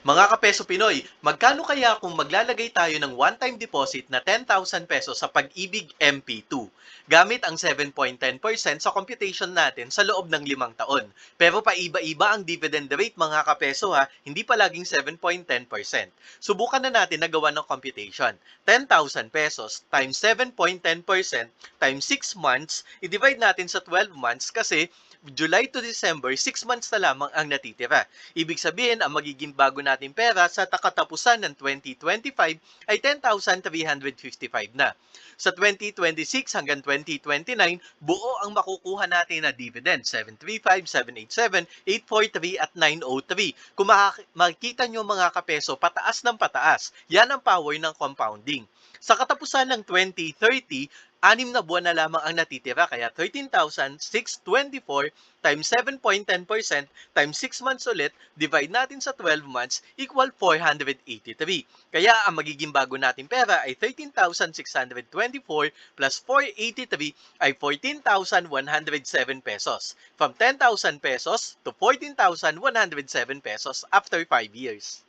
Mga kapeso Pinoy, magkano kaya kung maglalagay tayo ng one-time deposit na 10,000 pesos sa Pag-ibig MP2 gamit ang 7.10% sa computation natin sa loob ng 5 taon? Pero paiba-iba ang dividend rate mga kapeso ha, hindi palaging 7.10%. Subukan na natin na gawa ng computation. 10,000 pesos times 7.10% times 6 months, i-divide natin sa 12 months kasi July to December, 6 months na lamang ang natitira. Ibig sabihin, ang magiging bago nating pera sa katapusan ng 2025 ay 10,355 na. Sa 2026 hanggang 2029, buo ang makukuha natin na dividend, 735, 787, 843 at 903. Kung makikita nyo mga kapeso, pataas ng pataas. Yan ang power ng compounding. Sa katapusan ng 2030, 6 na buwan na lamang ang natitira kaya 13,624 times 7.10% times 6 months ulit, divide natin sa 12 months, equal 483. Kaya ang magiging bago natin pera ay 13,624 plus 483 ay 14,107 pesos. From 10,000 pesos to 14,107 pesos after 5 years.